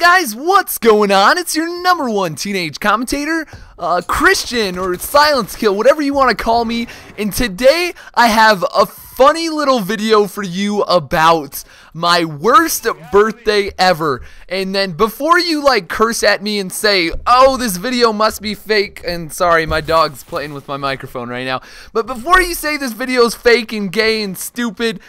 guys, what's going on? It's your #1 teenage commentator, Christian, or Silence Kill, whatever you want to call me. And today I have a funny little video for you about my worst birthday ever. And then before you curse at me and say, oh, this video must be fake, and sorry, my dog's playing with my microphone right now, but before you say this video is fake and gay and stupid,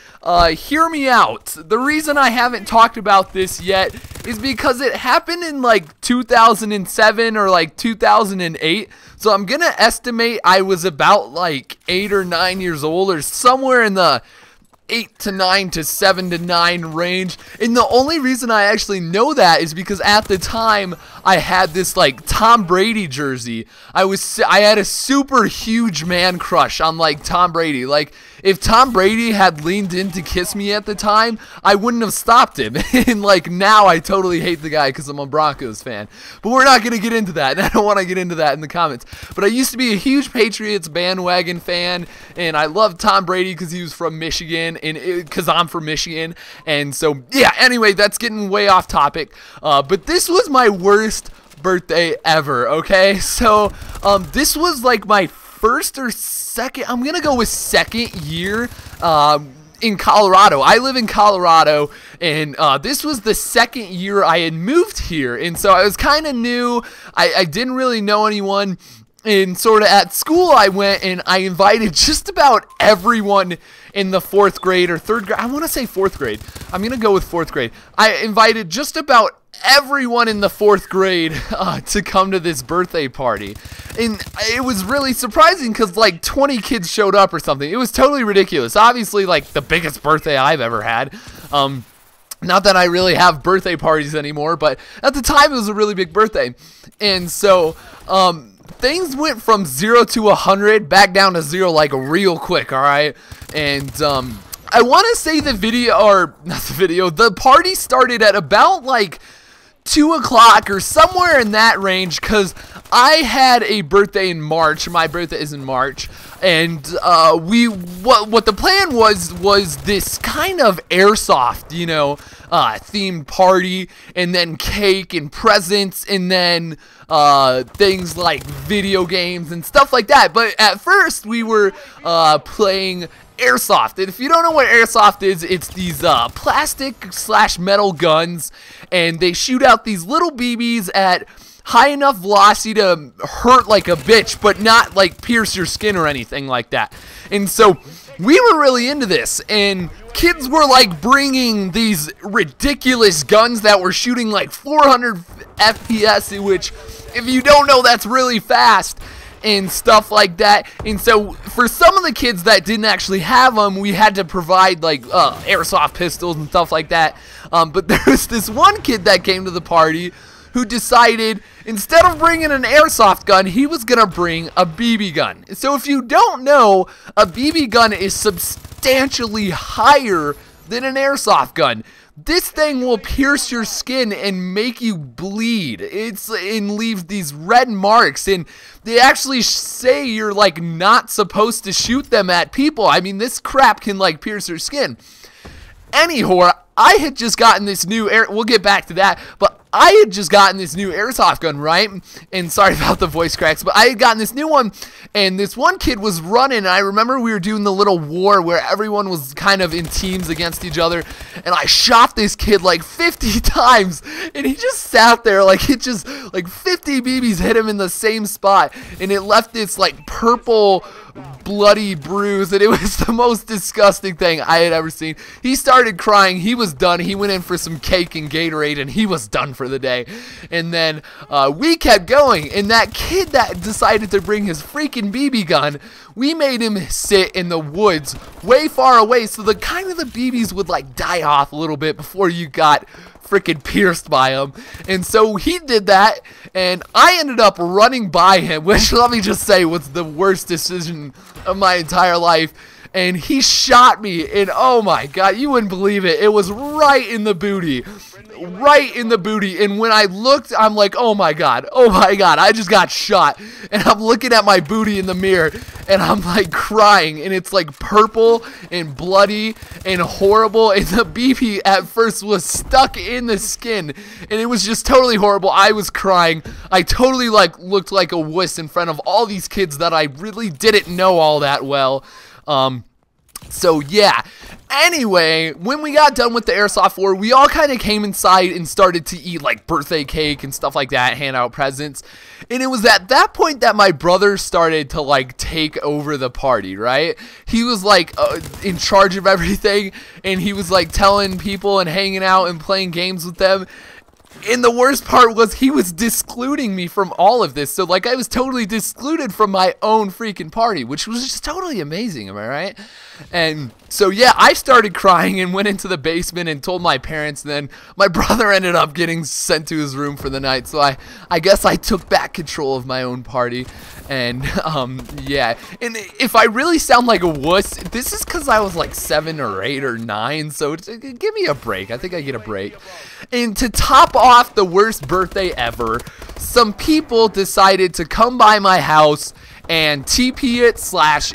hear me out. The reason I haven't talked about this yet is because it happened in 2007 or 2008. So I'm gonna estimate I was about 8 or 9 years old, or somewhere in the 8 to 9 to 7 to 9 range. And the only reason I actually know that is because at the time I had this Tom Brady jersey. I had a super huge man crush on Tom Brady. If Tom Brady had leaned in to kiss me at the time, I wouldn't have stopped him. And now I totally hate the guy because I'm a Broncos fan. But we're not gonna get into that, and I don't want to get into that in the comments. But I used to be a huge Patriots bandwagon fan, and I loved Tom Brady because he was from Michigan, and because I'm from Michigan. And so yeah, anyway, that's getting way off topic. But this was my worst birthday ever. Okay, so this was my first or second, I'm gonna go with second year in Colorado. I live in Colorado, and this was the second year I had moved here, and so I was kind of new. I didn't really know anyone, and sort of at school I went and I invited just about everyone in the 4th grade or 3rd grade. I want to say 4th grade. I'm gonna go with 4th grade. I invited just about everyone in the 4th grade to come to this birthday party, and it was really surprising because 20 kids showed up or something. It was totally ridiculous. Obviously the biggest birthday I've ever had. Not that I really have birthday parties anymore, but at the time it was a really big birthday. And so things went from 0 to 100 back down to 0 real quick. All right, and I want to say the party started at about 2 o'clock or somewhere in that range, because I had a birthday in March. My birthday is in March, and what the plan was this kind of airsoft, themed party, and then cake and presents, and then things like video games and stuff like that. But at first we were playing airsoft, and if you don't know what airsoft is, it's these plastic/metal guns, and they shoot out these little BBs at high enough velocity to hurt like a bitch, but not pierce your skin or anything like that. And so we were really into this, and kids were bringing these ridiculous guns that were shooting 400 FPS, which, if you don't know, that's really fast, and stuff like that. And so for some of the kids that didn't actually have them, we had to provide airsoft pistols and stuff like that. But there was this one kid that came to the party who decided, instead of bringing an airsoft gun, he was gonna bring a BB gun. So if you don't know, a BB gun is substantially higher than an airsoft gun. This thing will pierce your skin and make you bleed. And leaves these red marks, and they actually say you're not supposed to shoot them at people. I mean, this crap can pierce your skin. Anyhow, I had just gotten this new we'll get back to that, but I had just gotten this new airsoft gun, right? And sorry about the voice cracks, but I had gotten this new one, and this one kid was running, and I remember we were doing the little war where everyone was kind of in teams against each other, and I shot this kid 50 times, and he just sat there it just 50 BBs hit him in the same spot, and it left this purple bloody bruise, and it was the most disgusting thing I had ever seen. He started crying. He was done. He went in for some cake and Gatorade, and he was done for the day. And then we kept going, and that kid that decided to bring his freaking BB gun, we made him sit in the woods way far away, so the BBs would die off a little bit before you got freaking pierced by him. And so he did that, and I ended up running by him, which, let me just say, was the worst decision of my entire life. And he shot me, and oh my god, you wouldn't believe it, it was right in the booty. right in the booty. And when I looked, I'm like, oh my god, I just got shot. And I'm looking at my booty in the mirror, and I'm like crying, and it's like purple and bloody and horrible, and the BB at first was stuck in the skin, and it was just totally horrible. I was crying. I totally like looked like a wuss in front of all these kids that I really didn't know all that well. So yeah, anyway, when we got done with the Airsoft War, we all kind of came inside and started to eat like birthday cake and stuff like that, hand out presents. And it was at that point that my brother started to like take over the party, right? He was like in charge of everything, and he was like telling people and hanging out and playing games with them. And the worst part was he was discluding me from all of this. So like I was totally discluded from my own freaking party, which was just totally amazing, am I right? And so yeah, I started crying and went into the basement and told my parents, and then my brother ended up getting sent to his room for the night. So I guess I took back control of my own party. And yeah, and if I really sound like a wuss, this is because I was like 7 or 8 or 9, so give me a break. I think I get a break. And to top off the worst birthday ever, some people decided to come by my house and TP it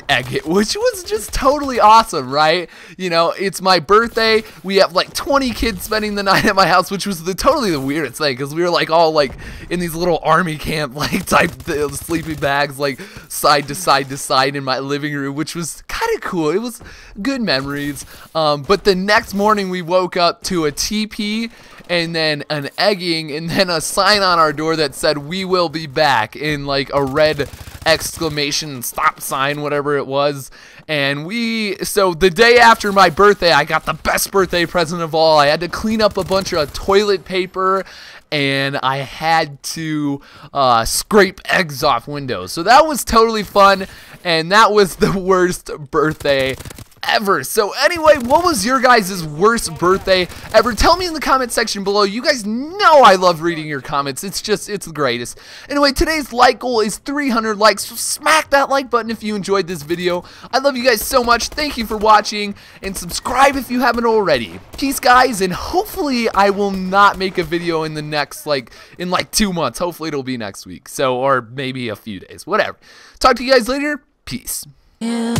/ egg it, which was just totally awesome, right? You know, it's my birthday. We have like 20 kids spending the night at my house, which was totally the weirdest thing, because we were like all like in these little army camp like type sleeping bags, like side to side to side in my living room, which was kind of cool. It was good memories. But the next morning we woke up to a TP and then an egging and then a sign on our door that said "We will be back" in like a red exclamation stop sign, whatever it was. And so the day after my birthday, I got the best birthday present of all. I had to clean up a bunch of toilet paper, and I had to scrape eggs off windows. So that was totally fun, and that was the worst birthday ever. So anyway, what was your guys' worst birthday ever? Tell me in the comment section below. You guys know I love reading your comments. It's the greatest. Anyway, today's like goal is 300 likes. So smack that like button if you enjoyed this video. I love you guys so much. Thank you for watching, and subscribe if you haven't already. Peace, guys, and hopefully I will not make a video in the next in 2 months. Hopefully it'll be next week. So, or maybe a few days, whatever. Talk to you guys later. Peace. Yeah.